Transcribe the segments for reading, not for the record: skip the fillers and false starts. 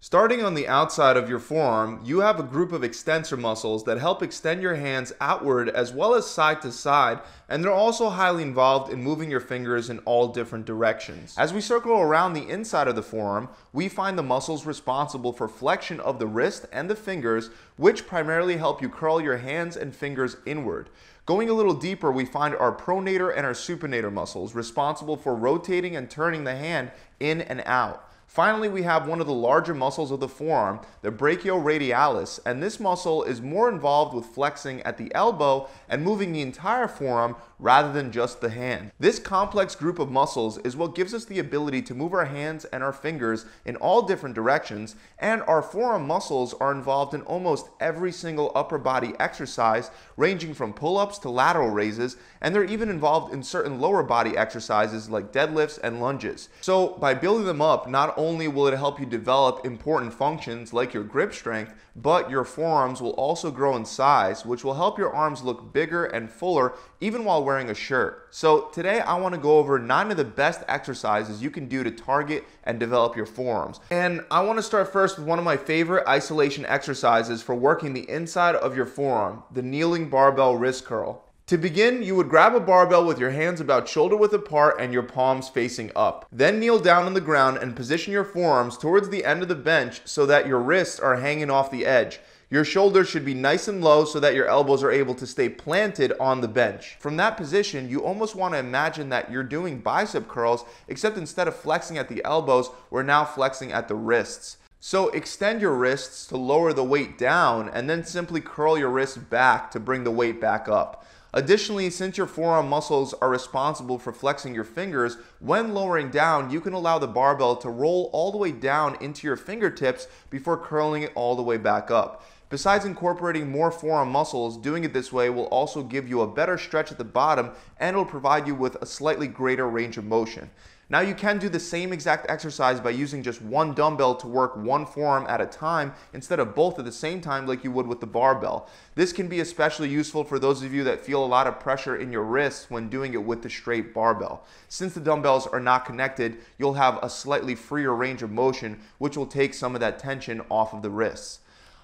Starting on the outside of your forearm, you have a group of extensor muscles that help extend your hands outward as well as side to side, and they're also highly involved in moving your fingers in all different directions. As we circle around the inside of the forearm, we find the muscles responsible for flexion of the wrist and the fingers, which primarily help you curl your hands and fingers inward. Going a little deeper, we find our pronator and our supinator muscles responsible for rotating and turning the hand in and out. Finally, we have one of the larger muscles of the forearm, the brachioradialis, and this muscle is more involved with flexing at the elbow and moving the entire forearm rather than just the hand. This complex group of muscles is what gives us the ability to move our hands and our fingers in all different directions, and our forearm muscles are involved in almost every single upper body exercise, ranging from pull-ups to lateral raises, and they're even involved in certain lower body exercises like deadlifts and lunges. So by building them up, not only will it help you develop important functions like your grip strength, but your forearms will also grow in size, which will help your arms look bigger and fuller even while wearing a shirt. So today I want to go over 9 of the best exercises you can do to target and develop your forearms. And I want to start first with one of my favorite isolation exercises for working the inside of your forearm, the kneeling barbell wrist curl. To begin, you would grab a barbell with your hands about shoulder width apart and your palms facing up. Then kneel down on the ground and position your forearms towards the end of the bench so that your wrists are hanging off the edge. Your shoulders should be nice and low so that your elbows are able to stay planted on the bench. From that position, you almost want to imagine that you're doing bicep curls, except instead of flexing at the elbows, we're now flexing at the wrists. So extend your wrists to lower the weight down and then simply curl your wrists back to bring the weight back up. Additionally, since your forearm muscles are responsible for flexing your fingers, when lowering down, you can allow the barbell to roll all the way down into your fingertips before curling it all the way back up. Besides incorporating more forearm muscles, doing it this way will also give you a better stretch at the bottom and it'll provide you with a slightly greater range of motion. Now you can do the same exact exercise by using just one dumbbell to work one forearm at a time instead of both at the same time like you would with the barbell. This can be especially useful for those of you that feel a lot of pressure in your wrists when doing it with the straight barbell. Since the dumbbells are not connected, you'll have a slightly freer range of motion, which will take some of that tension off of the wrists.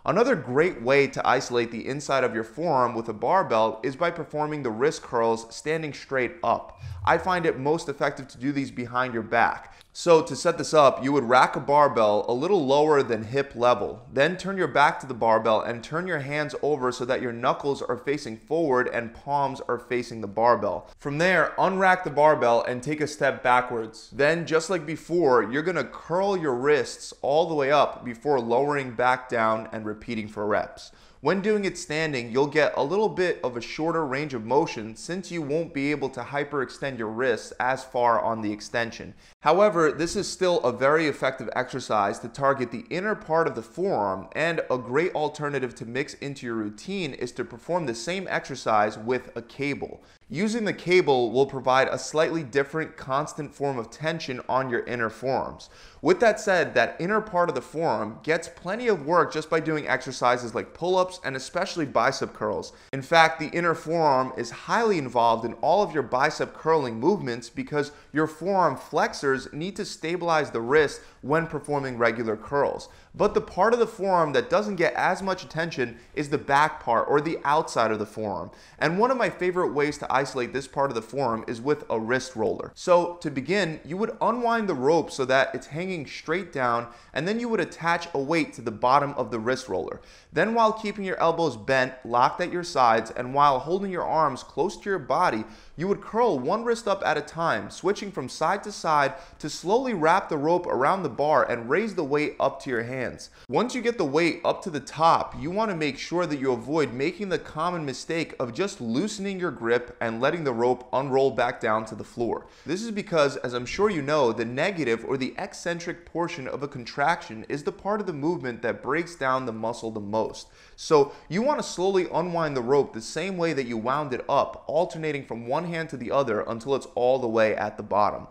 Another great way to isolate the inside of your forearm with a barbell is by performing the wrist curls standing straight up. I find it most effective to do these behind your back. So to set this up, you would rack a barbell a little lower than hip level. Then turn your back to the barbell and turn your hands over so that your knuckles are facing forward and palms are facing the barbell. From there, unrack the barbell and take a step backwards. Then, just like before, you're going to curl your wrists all the way up before lowering back down and repeating for reps. When doing it standing, you'll get a little bit of a shorter range of motion since you won't be able to hyperextend your wrists as far on the extension. However, this is still a very effective exercise to target the inner part of the forearm, and a great alternative to mix into your routine is to perform the same exercise with a cable. Using the cable will provide a slightly different constant form of tension on your inner forearms. With that said, that inner part of the forearm gets plenty of work just by doing exercises like pull-ups and especially bicep curls. In fact, the inner forearm is highly involved in all of your bicep curling movements because your forearm flexors need to stabilize the wrist when performing regular curls. But the part of the forearm that doesn't get as much attention is the back part, or the outside of the forearm. And one of my favorite ways to isolate this part of the forearm is with a wrist roller. So to begin, you would unwind the rope so that it's hanging straight down, and then you would attach a weight to the bottom of the wrist roller. Then, while keeping your elbows bent, locked at your sides, and while holding your arms close to your body, you would curl one wrist up at a time, switching from side to side to slowly wrap the rope around the bar and raise the weight up to your hands. Once you get the weight up to the top, you want to make sure that you avoid making the common mistake of just loosening your grip and letting the rope unroll back down to the floor. This is because, as I'm sure you know, the negative or the eccentric portion of a contraction is the part of the movement that breaks down the muscle the most. So you want to slowly unwind the rope the same way that you wound it up, alternating from one hand to the other until it's all the way at the bottom.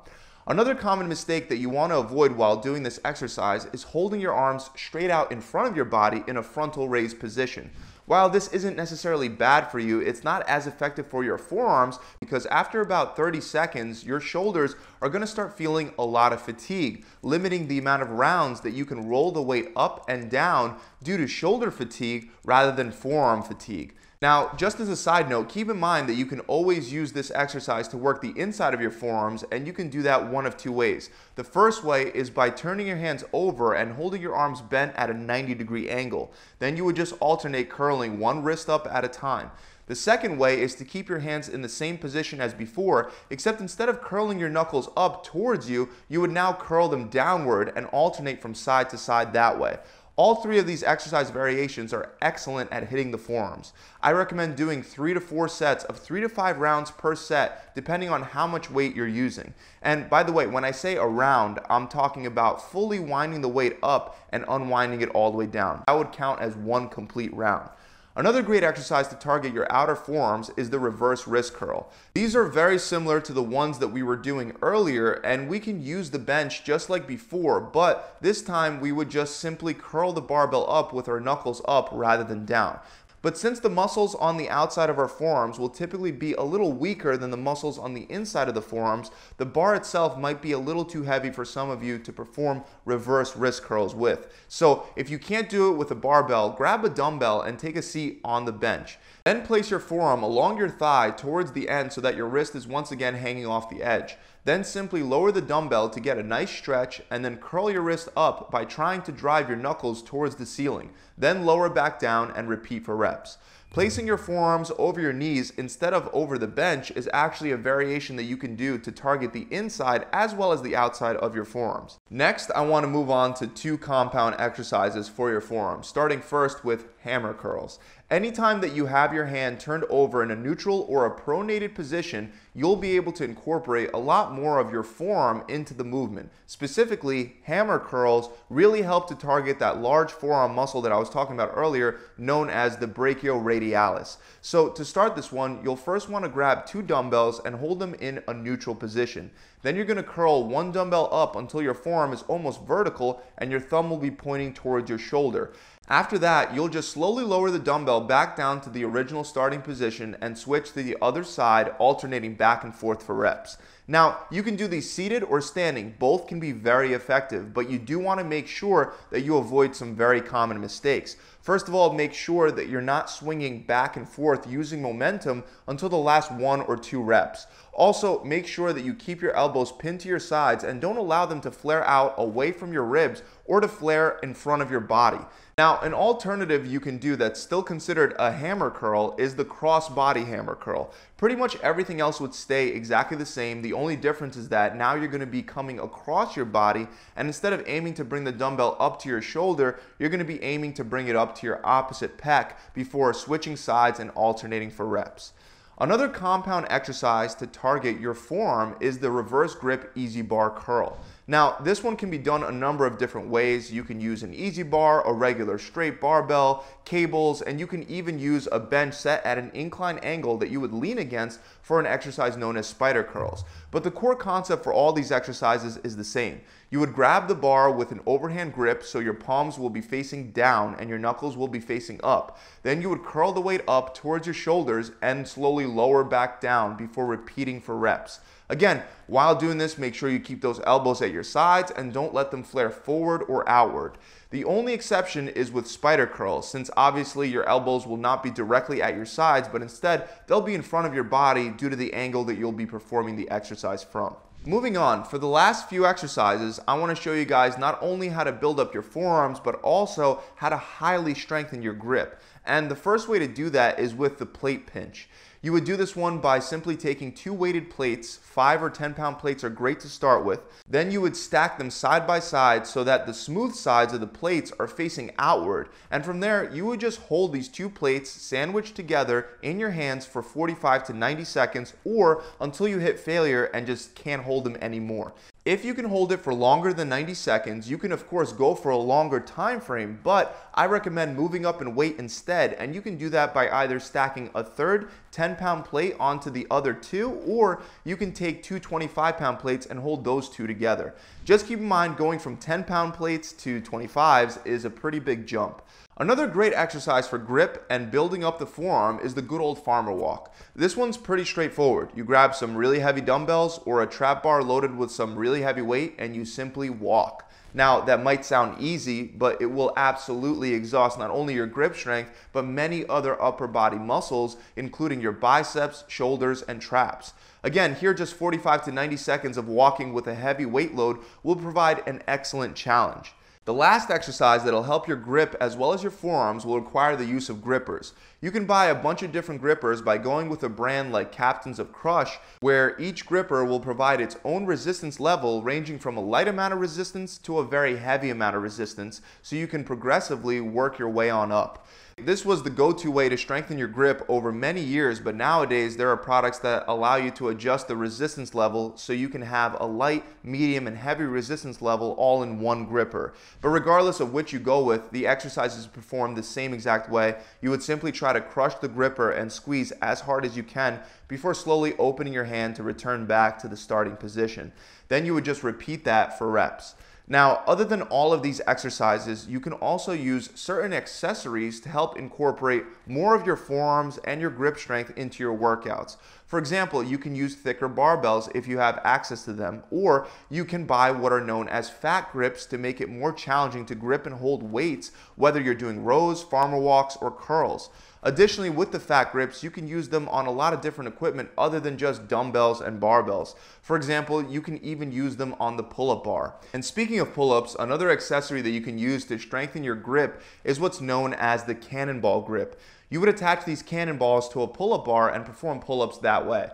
Another common mistake that you want to avoid while doing this exercise is holding your arms straight out in front of your body in a frontal raise position. While this isn't necessarily bad for you, it's not as effective for your forearms because after about 30 seconds, your shoulders are going to start feeling a lot of fatigue, limiting the amount of rounds that you can roll the weight up and down due to shoulder fatigue rather than forearm fatigue. Now, just as a side note, keep in mind that you can always use this exercise to work the inside of your forearms, and you can do that one of two ways. The first way is by turning your hands over and holding your arms bent at a 90-degree angle. Then you would just alternate curling one wrist up at a time. The second way is to keep your hands in the same position as before, except instead of curling your knuckles up towards you, you would now curl them downward and alternate from side to side that way. All three of these exercise variations are excellent at hitting the forearms. I recommend doing 3 to 4 sets of 3 to 5 rounds per set, depending on how much weight you're using. And by the way, when I say a round, I'm talking about fully winding the weight up and unwinding it all the way down. That would count as one complete round. Another great exercise to target your outer forearms is the reverse wrist curl. These are very similar to the ones that we were doing earlier, and we can use the bench just like before, but this time we would just simply curl the barbell up with our knuckles up rather than down. But since the muscles on the outside of our forearms will typically be a little weaker than the muscles on the inside of the forearms, the bar itself might be a little too heavy for some of you to perform reverse wrist curls with. So if you can't do it with a barbell, grab a dumbbell and take a seat on the bench. Then place your forearm along your thigh towards the end so that your wrist is once again hanging off the edge. Then simply lower the dumbbell to get a nice stretch and then curl your wrist up by trying to drive your knuckles towards the ceiling. Then lower back down and repeat for reps. Placing your forearms over your knees instead of over the bench is actually a variation that you can do to target the inside as well as the outside of your forearms. Next, I want to move on to 2 compound exercises for your forearms, starting first with hammer curls. Anytime that you have your hand turned over in a neutral or a pronated position, you'll be able to incorporate a lot more of your forearm into the movement. Specifically, hammer curls really help to target that large forearm muscle that I was talking about earlier, known as the brachioradialis. So to start this one, you'll first want to grab 2 dumbbells and hold them in a neutral position. Then you're going to curl 1 dumbbell up until your forearm is almost vertical and your thumb will be pointing towards your shoulder. After that, you'll just slowly lower the dumbbell back down to the original starting position and switch to the other side, alternating back and forth for reps. Now, you can do these seated or standing. Both can be very effective, but you do want to make sure that you avoid some very common mistakes. First of all, make sure that you're not swinging back and forth using momentum until the last 1 or 2 reps. Also, make sure that you keep your elbows pinned to your sides and don't allow them to flare out away from your ribs or to flare in front of your body. Now, an alternative you can do that's still considered a hammer curl is the cross-body hammer curl. Pretty much everything else would stay exactly the same. The only difference is that now you're going to be coming across your body, and instead of aiming to bring the dumbbell up to your shoulder, you're going to be aiming to bring it up to your opposite pec before switching sides and alternating for reps. Another compound exercise to target your forearm is the reverse grip easy bar curl. Now, this one can be done a number of different ways. You can use an easy bar, a regular straight barbell, cables, and you can even use a bench set at an incline angle that you would lean against for an exercise known as spider curls. But the core concept for all these exercises is the same. You would grab the bar with an overhand grip so your palms will be facing down and your knuckles will be facing up. Then you would curl the weight up towards your shoulders and slowly lower back down before repeating for reps. Again, while doing this, make sure you keep those elbows at your sides and don't let them flare forward or outward. The only exception is with spider curls, since obviously your elbows will not be directly at your sides, but instead they'll be in front of your body due to the angle that you'll be performing the exercise from. Moving on, for the last few exercises, I want to show you guys not only how to build up your forearms, but also how to highly strengthen your grip. And the first way to do that is with the plate pinch. You would do this one by simply taking 2 weighted plates. 5 or 10 pound plates are great to start with. Then you would stack them side by side so that the smooth sides of the plates are facing outward. And from there, you would just hold these 2 plates sandwiched together in your hands for 45 to 90 seconds or until you hit failure and just can't hold them anymore. If you can hold it for longer than 90 seconds, you can of course go for a longer time frame, but I recommend moving up in weight instead, and you can do that by either stacking a third 10-pound plate onto the other 2, or you can take 2 25-pound plates and hold those 2 together. Just keep in mind, going from 10-pound plates to 25s is a pretty big jump. Another great exercise for grip and building up the forearm is the good old farmer walk. This one's pretty straightforward. You grab some really heavy dumbbells or a trap bar loaded with some really heavy weight and you simply walk. Now, that might sound easy, but it will absolutely exhaust not only your grip strength, but many other upper body muscles, including your biceps, shoulders, and traps. Again, here just 45 to 90 seconds of walking with a heavy weight load will provide an excellent challenge. The last exercise that'll help your grip as well as your forearms will require the use of grippers. You can buy a bunch of different grippers by going with a brand like Captains of Crush, where each gripper will provide its own resistance level ranging from a light amount of resistance to a very heavy amount of resistance, so you can progressively work your way on up. This was the go-to way to strengthen your grip over many years, but nowadays there are products that allow you to adjust the resistance level so you can have a light, medium, and heavy resistance level all in one gripper. But regardless of which you go with, the exercises perform the same exact way. You would simply try to crush the gripper and squeeze as hard as you can before slowly opening your hand to return back to the starting position. Then you would just repeat that for reps. Now, other than all of these exercises, you can also use certain accessories to help incorporate more of your forearms and your grip strength into your workouts. For example, you can use thicker barbells if you have access to them, or you can buy what are known as fat grips to make it more challenging to grip and hold weights, whether you're doing rows, farmer walks, or curls. Additionally, with the fat grips, you can use them on a lot of different equipment other than just dumbbells and barbells. For example, you can even use them on the pull-up bar. And speaking of pull-ups, another accessory that you can use to strengthen your grip is what's known as the cannonball grip. You would attach these cannonballs to a pull-up bar and perform pull-ups that way.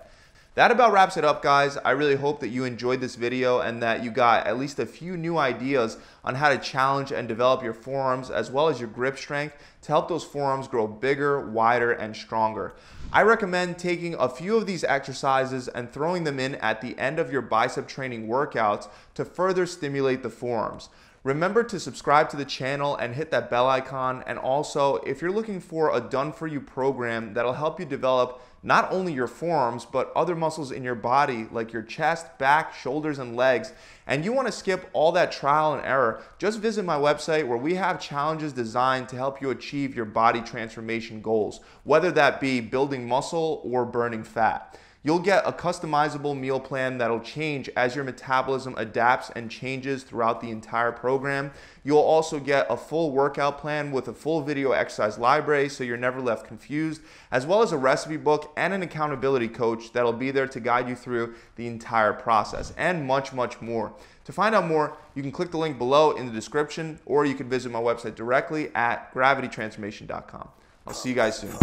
That about wraps it up, guys. I really hope that you enjoyed this video and that you got at least a few new ideas on how to challenge and develop your forearms as well as your grip strength to help those forearms grow bigger, wider, and stronger. I recommend taking a few of these exercises and throwing them in at the end of your bicep training workouts to further stimulate the forearms. Remember to subscribe to the channel and hit that bell icon. And also, if you're looking for a done-for-you program that'll help you develop not only your forearms, but other muscles in your body like your chest, back, shoulders, and legs, and you want to skip all that trial and error, just visit my website where we have challenges designed to help you achieve your body transformation goals, whether that be building muscle or burning fat. You'll get a customizable meal plan that'll change as your metabolism adapts and changes throughout the entire program. You'll also get a full workout plan with a full video exercise library so you're never left confused, as well as a recipe book and an accountability coach that'll be there to guide you through the entire process, and much, much more. To find out more, you can click the link below in the description, or you can visit my website directly at gravitytransformation.com. I'll see you guys soon.